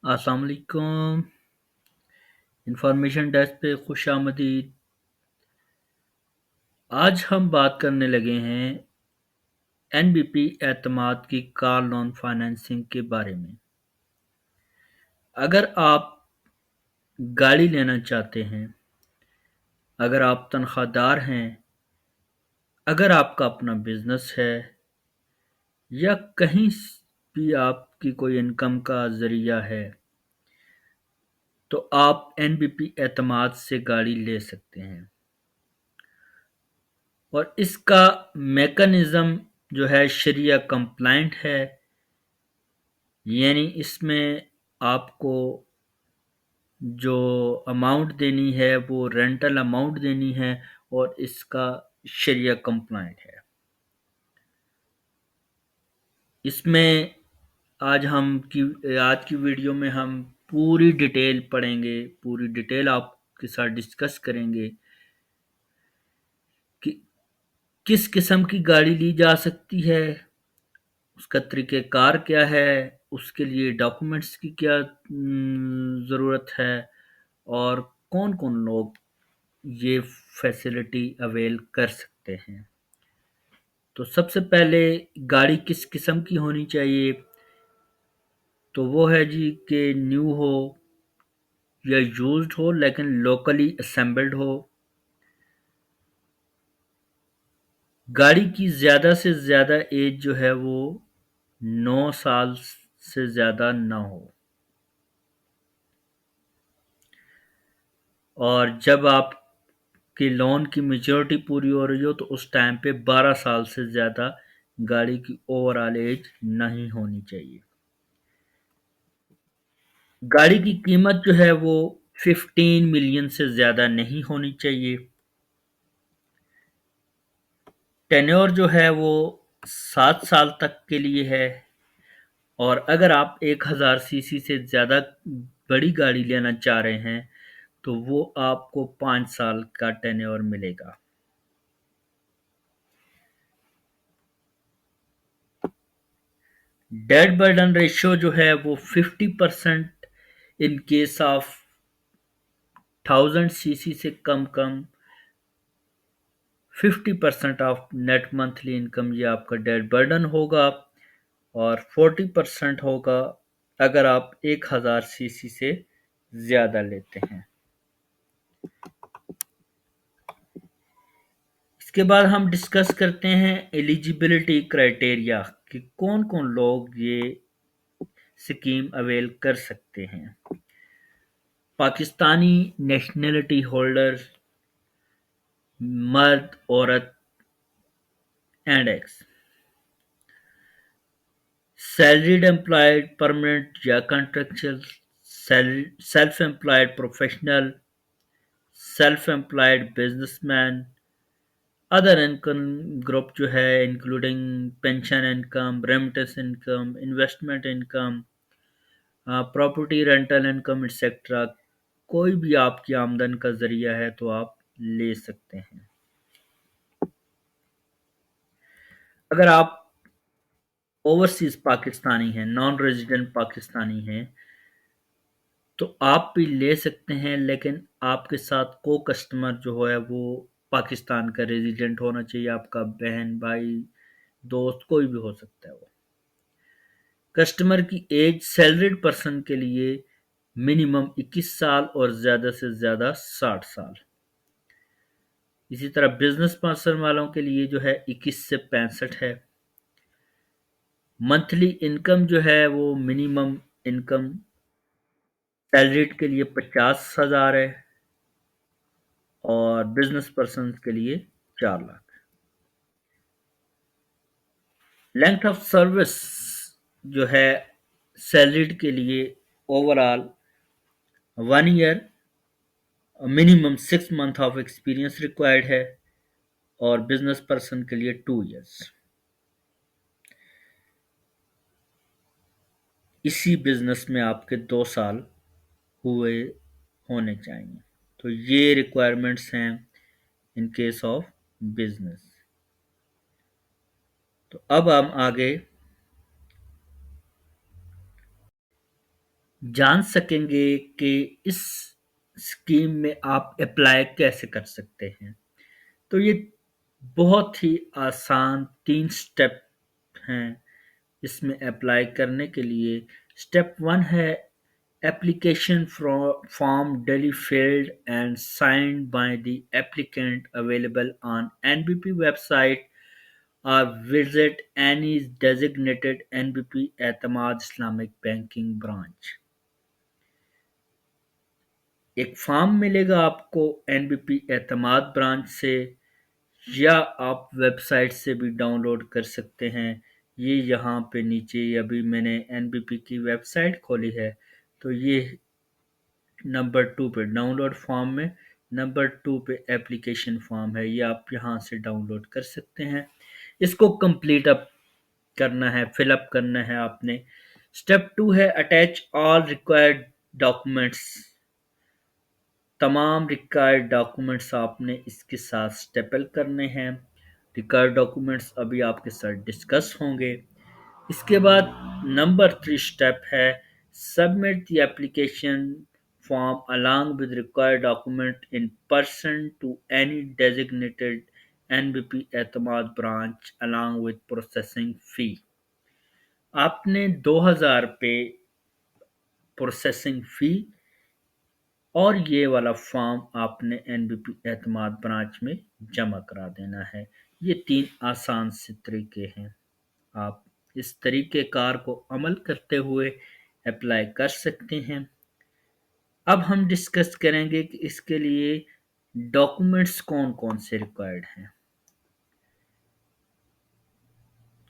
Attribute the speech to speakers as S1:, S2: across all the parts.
S1: अस्सलाम वालेकुम। Information desk पे खुश आमदीद। आज हम बात करने लगे हैं एनबीपी एतमाद की कार लोन फाइनेंसिंग के बारे में। अगर आप गाड़ी लेना चाहते हैं, अगर आप तनख्वाहदार हैं, अगर आपका अपना बिजनेस है या कहीं भी आपकी कोई इनकम का जरिया है, तो आप एनबीपी एतमाद से गाड़ी ले सकते हैं। और इसका मेकनिज़्म जो है शरिया कंप्लाइंट है, यानी इसमें आपको जो अमाउंट देनी है वो रेंटल अमाउंट देनी है और इसका शरिया कंप्लाइंट है। इसमें आज की वीडियो में हम पूरी डिटेल पढ़ेंगे, पूरी डिटेल आपके साथ डिस्कस करेंगे कि किस किस्म की गाड़ी ली जा सकती है, उसका तरीक़ेकार क्या है, उसके लिए डॉक्यूमेंट्स की क्या ज़रूरत है और कौन-कौन लोग ये फैसिलिटी अवेल कर सकते हैं। तो सबसे पहले गाड़ी किस किस्म की होनी चाहिए, तो वो है जी कि न्यू हो या यूज्ड हो लेकिन लोकली असेंबल्ड हो। गाड़ी की ज़्यादा से ज़्यादा एज जो है वो 9 साल से ज़्यादा ना हो। और जब आपकी लोन की मैच्योरिटी पूरी हो रही हो तो उस टाइम पे 12 साल से ज़्यादा गाड़ी की ओवरऑल एज नहीं होनी चाहिए। गाड़ी की कीमत जो है वो 15 मिलियन से ज़्यादा नहीं होनी चाहिए। टेन्योर जो है वो 7 साल तक के लिए है। और अगर आप 1000 सीसी से ज़्यादा बड़ी गाड़ी लेना चाह रहे हैं तो वो आपको 5 साल का टेन्योर मिलेगा। डेट बर्डन रेशियो जो है वो 50% इन केस ऑफ 1000 सीसी से कम कम 50% ऑफ नेट मंथली इनकम ये आपका डेट बर्डन होगा और 40% होगा अगर आप 1000 सीसी से ज़्यादा लेते हैं। इसके बाद हम डिस्कस करते हैं एलिजिबिलिटी क्राइटेरिया कि कौन-कौन लोग ये स्कीम अवेल कर सकते हैं। पाकिस्तानी नेशनलिटी होल्डर, मर्द, औरत and X, salaried employed, permanent या contractual, self employed professional, self employed businessman, other income group जो है including pension income, remittance income, investment income, property rental income etcetera. कोई भी आपकी आमदन का जरिया है तो आप ले सकते हैं। अगर आप ओवरसीज पाकिस्तानी हैं, नॉन रेजिडेंट पाकिस्तानी हैं, तो आप भी ले सकते हैं, लेकिन आपके साथ को कस्टमर जो है वो पाकिस्तान का रेजिडेंट होना चाहिए। आपका बहन, भाई, दोस्त कोई भी हो सकता है वो। कस्टमर की एज सैलरीड पर्सन के लिए मिनिमम 21 साल और ज़्यादा से ज़्यादा 60 साल। इसी तरह बिजनेस पर्सन वालों के लिए जो है 21 से 65 है। मंथली इनकम जो है वो मिनिमम इनकम सैलरीड के लिए 50,000 है और बिजनेस पर्सन के लिए 4 लाख। लेंथ ऑफ सर्विस जो है सैलरीड के लिए overall 1 year, minimum 6 month of experience required है और बिजनेस पर्सन के लिए 2 ईयर्स। इसी बिजनेस में आपके 2 साल हुए होने चाहिए। तो ये रिक्वायरमेंट्स हैं इन केस ऑफ बिजनेस। तो अब हम आगे जान सकेंगे कि इस स्कीम में आप अप्लाई कैसे कर सकते हैं। तो ये बहुत ही आसान 3 स्टेप हैं इसमें अप्लाई करने के लिए। स्टेप 1 है application form duly filled and signed by the applicant available on NBP website or visit any designated NBP एतमाद इस्लामिक बैंकिंग ब्रांच। एक फॉर्म मिलेगा आपको एनबीपी एतमाद ब्रांच से, या आप वेबसाइट से भी डाउनलोड कर सकते हैं। ये यहाँ पे नीचे अभी मैंने एनबीपी की वेबसाइट खोली है, तो ये नंबर 2 पे डाउनलोड फॉर्म में नंबर 2 पे एप्लीकेशन फॉर्म है, ये आप यहाँ से डाउनलोड कर सकते हैं। इसको कंप्लीट अप करना है, फिल अप करना है आपने। स्टेप 2 है अटैच ऑल रिक्वायर्ड डॉक्यूमेंट्स। तमाम रिक्वायर्ड डॉक्यूमेंट्स आपने इसके साथ स्टेपल करने हैं। रिक्वायर्ड डॉक्यूमेंट्स अभी आपके साथ डिस्कस होंगे। इसके बाद नंबर 3 स्टेप है submit the application form along with required document in person to any designated NBP एतमाद branch along with processing fee। आपने 2000 पे प्रोसेसिंग फी और ये वाला फॉर्म आपने एनबीपी एतमाद ब्रांच में जमा करा देना है। ये 3 आसान से तरीके हैं। आप इस तरीके कार को अमल करते हुए अप्लाई कर सकते हैं। अब हम डिस्कस करेंगे कि इसके लिए डॉक्यूमेंट्स कौन-कौन से रिक्वायर्ड हैं।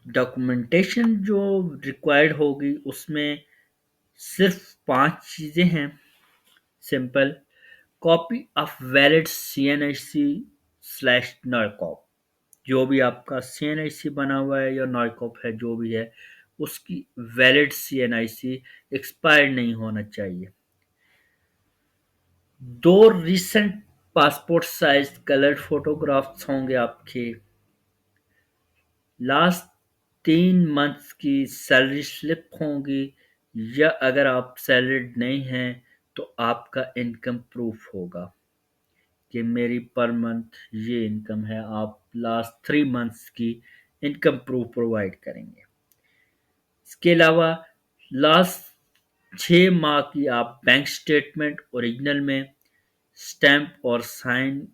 S1: डॉक्यूमेंटेशन जो रिक्वायर्ड होगी उसमें सिर्फ 5 चीज़ें हैं। Simple copy of valid CNIC slash NICOP. जो भी आपका सीएनआईसी बना हुआ है या नॉरकॉप है जो भी है, उसकी वैलिड सीएनआईसी एक्सपायर्ड नहीं होना चाहिए। 2 recent passport size coloured photographs होंगे आपके। लास्ट 3 मंथ्स की सैलरी स्लिप होंगी, या अगर आप सैलरीड नहीं हैं तो आपका इनकम प्रूफ होगा कि मेरी पर मंथ ये इनकम है। आप लास्ट 3 मंथ्स की इनकम प्रूफ प्रोवाइड करेंगे। इसके अलावा लास्ट 6 माह की आप बैंक स्टेटमेंट ओरिजिनल में स्टैम्प और साइन